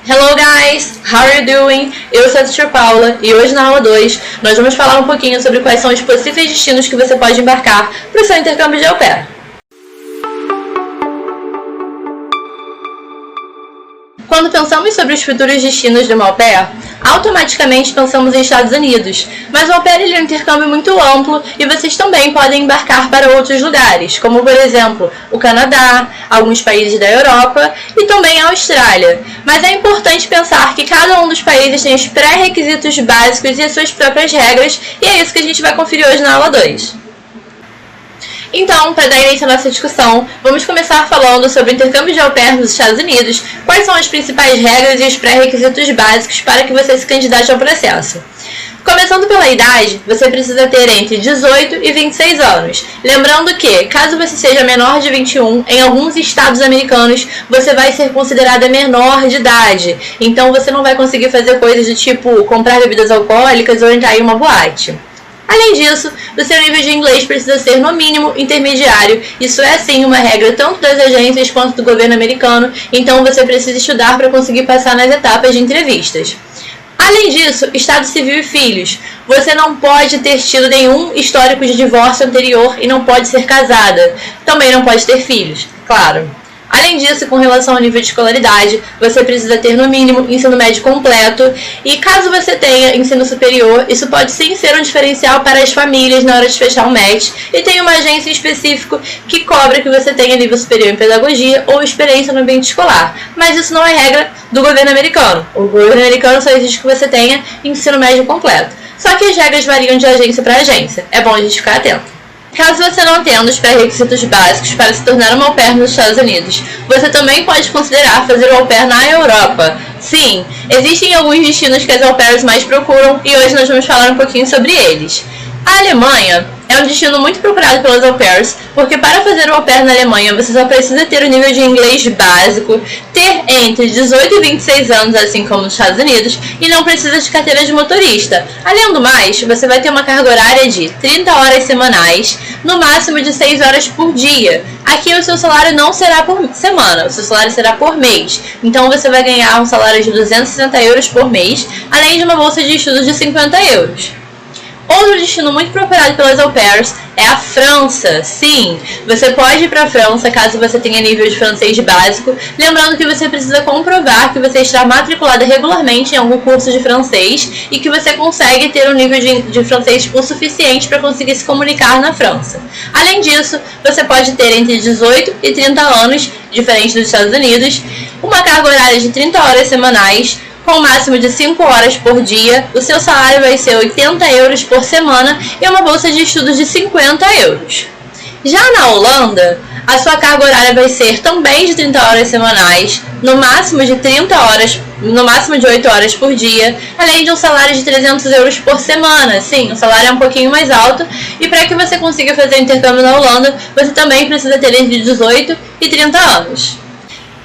Hello guys, how are you doing? Eu sou a Teacher Paula e hoje na aula 2 nós vamos falar um pouquinho sobre quais são os possíveis destinos que você pode embarcar para o seu intercâmbio de au pair. Quando pensamos sobre os futuros destinos de uma au pair, automaticamente pensamos em Estados Unidos, mas o au pair é um intercâmbio muito amplo e vocês também podem embarcar para outros lugares, como por exemplo o Canadá, alguns países da Europa e também a Austrália. Mas é importante pensar que cada um dos países tem os pré-requisitos básicos e as suas próprias regras, e é isso que a gente vai conferir hoje na aula 2. Então, para dar início à nossa discussão, vamos começar falando sobre o intercâmbio de au pair nos Estados Unidos, quais são as principais regras e os pré-requisitos básicos para que você se candidate ao processo. Começando pela idade, você precisa ter entre 18 e 26 anos. Lembrando que, caso você seja menor de 21, em alguns estados americanos, você vai ser considerada menor de idade. Então você não vai conseguir fazer coisas do tipo comprar bebidas alcoólicas ou entrar em uma boate. Além disso, o seu nível de inglês precisa ser, no mínimo, intermediário. Isso é, sim, uma regra tanto das agências quanto do governo americano, então você precisa estudar para conseguir passar nas etapas de entrevistas. Além disso, estado civil e filhos. Você não pode ter tido nenhum histórico de divórcio anterior e não pode ser casada. Também não pode ter filhos, claro. Além disso, com relação ao nível de escolaridade, você precisa ter no mínimo ensino médio completo e caso você tenha ensino superior, isso pode sim ser um diferencial para as famílias na hora de fechar um match e tem uma agência em específico que cobra que você tenha nível superior em pedagogia ou experiência no ambiente escolar, mas isso não é regra do governo americano. O governo americano só exige que você tenha ensino médio completo, só que as regras variam de agência para agência, é bom a gente ficar atento. Caso você não tenha os pré-requisitos básicos para se tornar uma au pair nos Estados Unidos, você também pode considerar fazer o au pair na Europa. Sim, existem alguns destinos que as au pairs mais procuram e hoje nós vamos falar um pouquinho sobre eles. A Alemanha é um destino muito procurado pelas au pairs, porque para fazer o au pair na Alemanha você só precisa ter o nível de inglês básico, ter entre 18 e 26 anos, assim como nos Estados Unidos, e não precisa de carteira de motorista. Além do mais, você vai ter uma carga horária de 30 horas semanais, no máximo de 6 horas por dia. Aqui o seu salário não será por semana, o seu salário será por mês. Então você vai ganhar um salário de 260 euros por mês, além de uma bolsa de estudos de 50 euros. Outro destino muito procurado pelas au pairs é a França. Sim, você pode ir para a França caso você tenha nível de francês básico, lembrando que você precisa comprovar que você está matriculada regularmente em algum curso de francês e que você consegue ter um nível de francês o suficiente para conseguir se comunicar na França. Além disso, você pode ter entre 18 e 30 anos, diferente dos Estados Unidos, uma carga horária de 30 horas semanais, com um máximo de 5 horas por dia, o seu salário vai ser 80 euros por semana e uma bolsa de estudos de 50 euros. Já na Holanda, a sua carga horária vai ser também de 30 horas semanais, no máximo de 30 horas, no máximo de 8 horas por dia, além de um salário de 300 euros por semana. Sim, o salário é um pouquinho mais alto e para que você consiga fazer intercâmbio na Holanda, você também precisa ter entre 18 e 30 anos.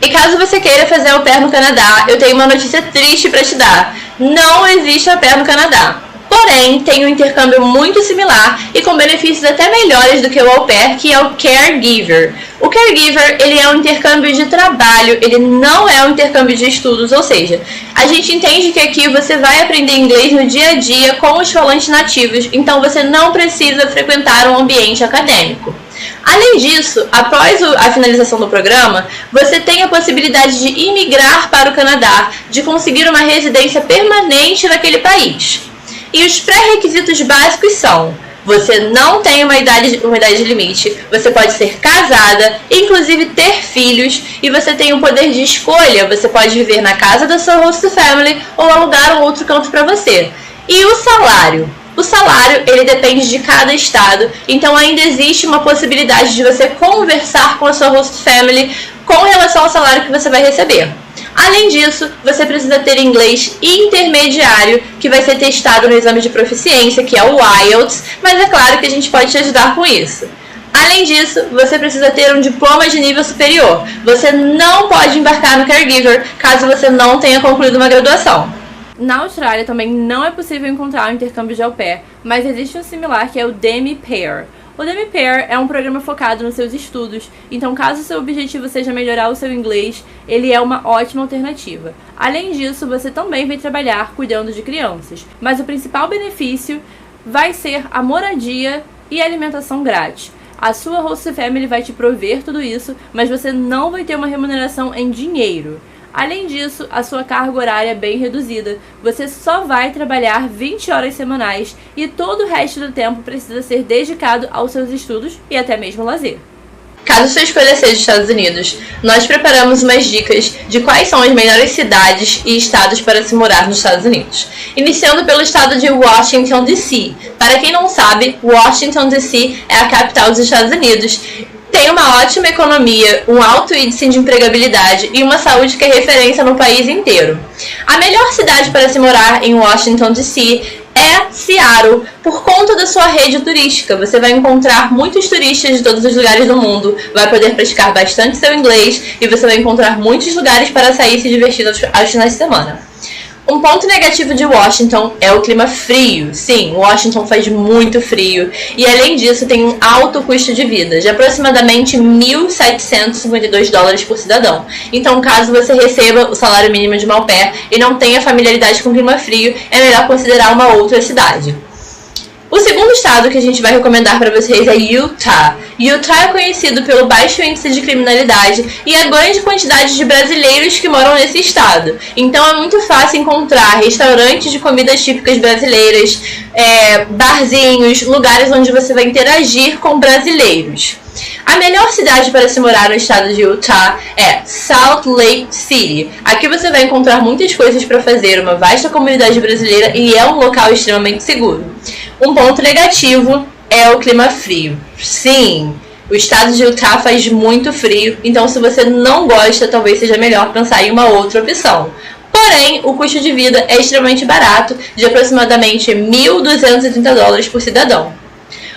E caso você queira fazer au pair no Canadá, eu tenho uma notícia triste para te dar. Não existe au pair no Canadá. Porém, tem um intercâmbio muito similar e com benefícios até melhores do que o au pair, que é o caregiver. O caregiver, ele é um intercâmbio de trabalho, ele não é um intercâmbio de estudos, ou seja, a gente entende que aqui você vai aprender inglês no dia a dia com os falantes nativos, então você não precisa frequentar um ambiente acadêmico. Além disso, após a finalização do programa, você tem a possibilidade de imigrar para o Canadá, de conseguir uma residência permanente naquele país. E os pré-requisitos básicos são: você não tem uma idade limite, você pode ser casada, inclusive ter filhos, e você tem um poder de escolha, você pode viver na casa da sua host family ou alugar um outro canto para você. E o salário? O salário, ele depende de cada estado, então ainda existe uma possibilidade de você conversar com a sua host family com relação ao salário que você vai receber. Além disso, você precisa ter inglês intermediário, que vai ser testado no exame de proficiência, que é o IELTS, mas é claro que a gente pode te ajudar com isso. Além disso, você precisa ter um diploma de nível superior. Você não pode embarcar no caregiver caso você não tenha concluído uma graduação. Na Austrália também não é possível encontrar um intercâmbio de au pair, mas existe um similar que é o demi-pair. O Demi-Pair é um programa focado nos seus estudos, então caso seu objetivo seja melhorar o seu inglês, ele é uma ótima alternativa. Além disso, você também vai trabalhar cuidando de crianças, mas o principal benefício vai ser a moradia e a alimentação grátis. A sua host family vai te prover tudo isso, mas você não vai ter uma remuneração em dinheiro. Além disso, a sua carga horária é bem reduzida. Você só vai trabalhar 20 horas semanais e todo o resto do tempo precisa ser dedicado aos seus estudos e até mesmo lazer. Caso sua escolha seja Estados Unidos, nós preparamos umas dicas de quais são as melhores cidades e estados para se morar nos Estados Unidos. Iniciando pelo estado de Washington, D.C. Para quem não sabe, Washington, D.C. é a capital dos Estados Unidos. Tem uma ótima economia, um alto índice de empregabilidade e uma saúde que é referência no país inteiro. A melhor cidade para se morar em Washington, D.C. é Seattle, por conta da sua rede turística. Você vai encontrar muitos turistas de todos os lugares do mundo, vai poder praticar bastante seu inglês e você vai encontrar muitos lugares para sair e se divertir aos finais de semana. Um ponto negativo de Washington é o clima frio. Sim, Washington faz muito frio e além disso tem um alto custo de vida, de aproximadamente $1.752 por cidadão. Então, caso você receba o salário mínimo de uma au pair e não tenha familiaridade com o clima frio, é melhor considerar uma outra cidade. O segundo estado que a gente vai recomendar para vocês é Utah. Utah é conhecido pelo baixo índice de criminalidade e a grande quantidade de brasileiros que moram nesse estado. Então é muito fácil encontrar restaurantes de comidas típicas brasileiras, barzinhos, lugares onde você vai interagir com brasileiros. A melhor cidade para se morar no estado de Utah é Salt Lake City. Aqui você vai encontrar muitas coisas para fazer, uma vasta comunidade brasileira e é um local extremamente seguro. Um ponto negativo é o clima frio. Sim, o estado de Utah faz muito frio, então se você não gosta, talvez seja melhor pensar em uma outra opção. Porém, o custo de vida é extremamente barato, de aproximadamente $1.230 por cidadão.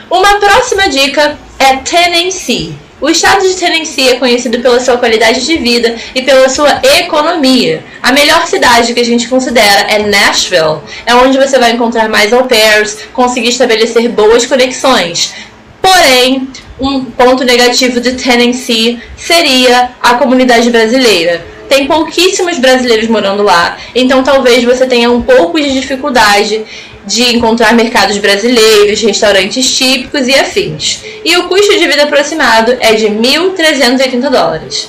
Uma próxima dica é Tennessee. O estado de Tennessee é conhecido pela sua qualidade de vida e pela sua economia. A melhor cidade que a gente considera é Nashville, é onde você vai encontrar mais au pairs, conseguir estabelecer boas conexões. Porém, um ponto negativo de Tennessee seria a comunidade brasileira. Tem pouquíssimos brasileiros morando lá, então talvez você tenha um pouco de dificuldade de encontrar mercados brasileiros, restaurantes típicos e afins. E o custo de vida aproximado é de $1.380.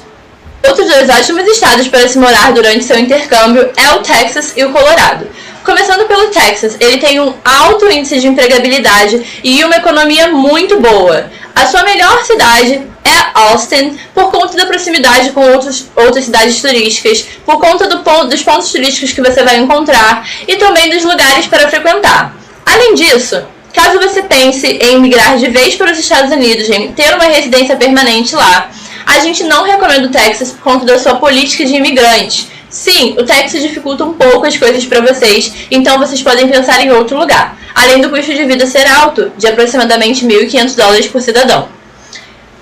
Outros dois ótimos estados para se morar durante seu intercâmbio é o Texas e o Colorado. Começando pelo Texas, ele tem um alto índice de empregabilidade e uma economia muito boa. A sua melhor cidade é Austin, por conta da proximidade com outras cidades turísticas, por conta dos pontos turísticos que você vai encontrar e também dos lugares para frequentar. Além disso, caso você pense em migrar de vez para os Estados Unidos, em ter uma residência permanente lá, a gente não recomenda o Texas por conta da sua política de imigrante. Sim, o Texas dificulta um pouco as coisas para vocês, então vocês podem pensar em outro lugar, além do custo de vida ser alto, de aproximadamente $1.500 por cidadão.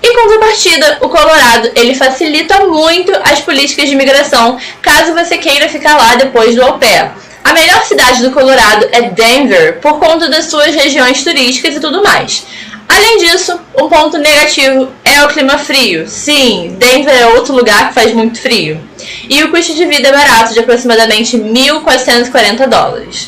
Em contrapartida, o Colorado, ele facilita muito as políticas de imigração, caso você queira ficar lá depois do au pair. A melhor cidade do Colorado é Denver, por conta das suas regiões turísticas e tudo mais. Além disso, um ponto negativo é o clima frio. Sim, Denver é outro lugar que faz muito frio. E o custo de vida é barato, de aproximadamente $1.440.